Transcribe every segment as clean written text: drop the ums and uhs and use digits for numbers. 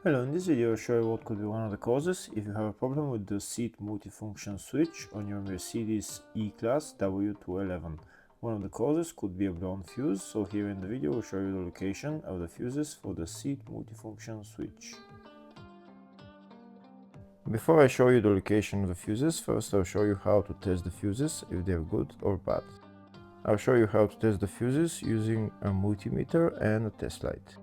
Hello, in this video I'll show you what could be one of the causes if you have a problem with the seat multifunction switch on your Mercedes E-Class W211. One of the causes could be a blown fuse, so here in the video we'll show you the location of the fuses for the seat multifunction switch. Before I show you the location of the fuses, first I'll show you how to test the fuses, if they're good or bad. I'll show you how to test the fuses using a multimeter and a test light.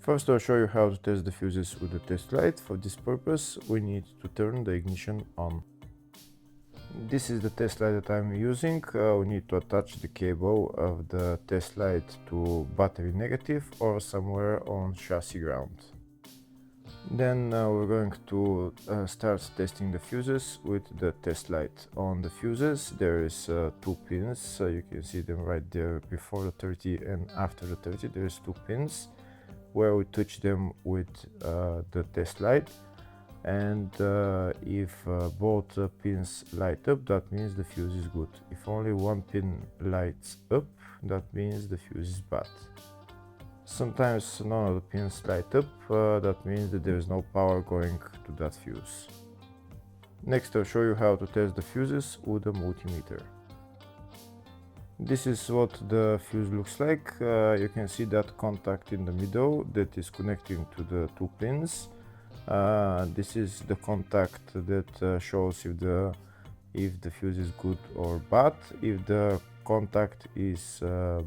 First, I'll show you how to test the fuses with the test light. For this purpose, we need to turn the ignition on. This is the test light that I'm using. We need to attach the cable of the test light to battery negative or somewhere on chassis ground. Then we're going to start testing the fuses with the test light. On the fuses there is two pins, so you can see them right there before the 30 and after the 30. There is two pins where we touch them with the test light, and if both pins light up, that means the fuse is good. If only one pin lights up, that means the fuse is bad. Sometimes none of the pins light up, that means that there is no power going to that fuse. Next, I'll show you how to test the fuses with a multimeter. This is what the fuse looks like. You can see that contact in the middle that is connecting to the two pins. This is the contact that shows if the fuse is good or bad. If the contact is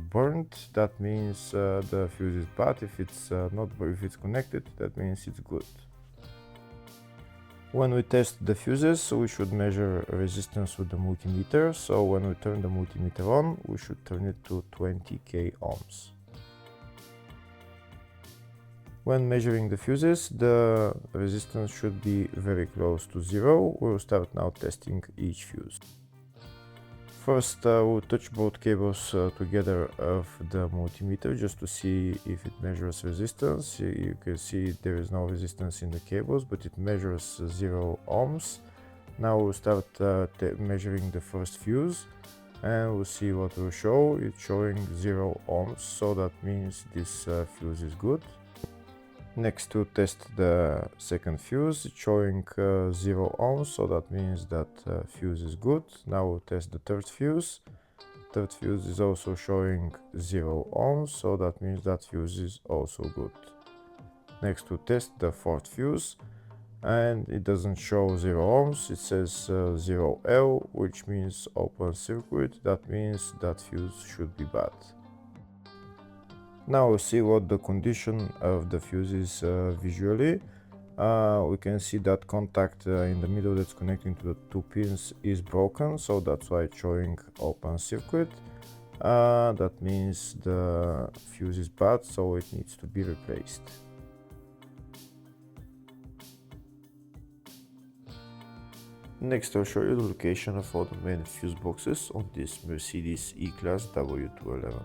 burnt, that means the fuse is bad. If it's if it's connected, that means it's good. When we test the fuses, we should measure resistance with the multimeter. So when we turn the multimeter on, we should turn it to 20k ohms. When measuring the fuses, the resistance should be very close to zero. We'll start now testing each fuse. First, we'll touch both cables together of the multimeter just to see if it measures resistance. You can see there is no resistance in the cables, but it measures 0 ohms. Now we'll start measuring the first fuse, and we'll see what will show. It's showing 0 ohms, so that means this fuse is good. Next, to test the second fuse, it's showing 0 ohms, so that means that fuse is good. Now we'll test the third fuse. Third fuse is also showing 0 ohms, so that means that fuse is also good. Next, to test the fourth fuse, and it doesn't show 0 ohms, it says 0L, which means open circuit. That means that fuse should be bad. Now we'll see what the condition of the fuse is visually. We can see that contact in the middle that's connecting to the two pins is broken, so that's why it's showing open circuit. That means the fuse is bad, so it needs to be replaced. Next, I'll show you the location of all the main fuse boxes on this Mercedes E-Class W211.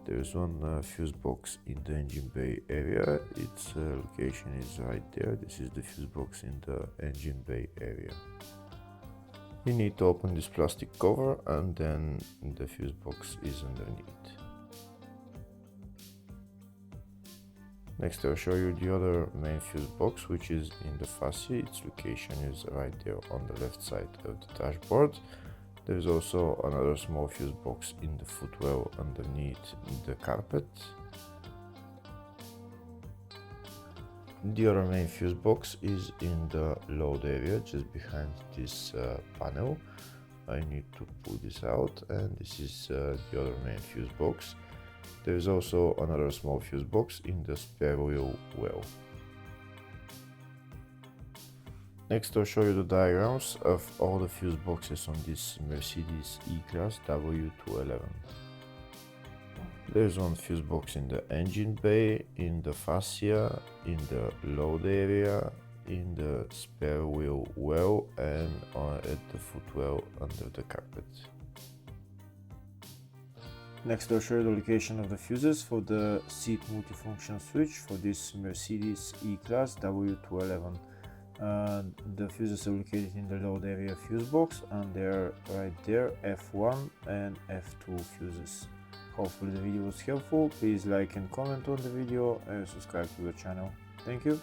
There is one fuse box in the engine bay area. Its location is right there. This is the fuse box in the engine bay area. You need to open this plastic cover, and then the fuse box is underneath. Next, I'll show you the other main fuse box, which is in the fascia. Its location is right there on the left side of the dashboard. There is also another small fuse box in the footwell underneath the carpet. The other main fuse box is in the load area, just behind this panel. I need to pull this out, and this is the other main fuse box. There is also another small fuse box in the spare wheel well. Next, I'll show you the diagrams of all the fuse boxes on this Mercedes E-Class W211. There's one fuse box in the engine bay, in the fascia, in the load area, in the spare wheel well, and at the footwell under the carpet. Next, I'll show you the location of the fuses for the seat multifunction switch for this Mercedes E-Class W211. The fuses are located in the load area fuse box, and they're right there, F1 and F2 fuses. Hopefully the video was helpful. Please like and comment on the video and subscribe to the channel. Thank you.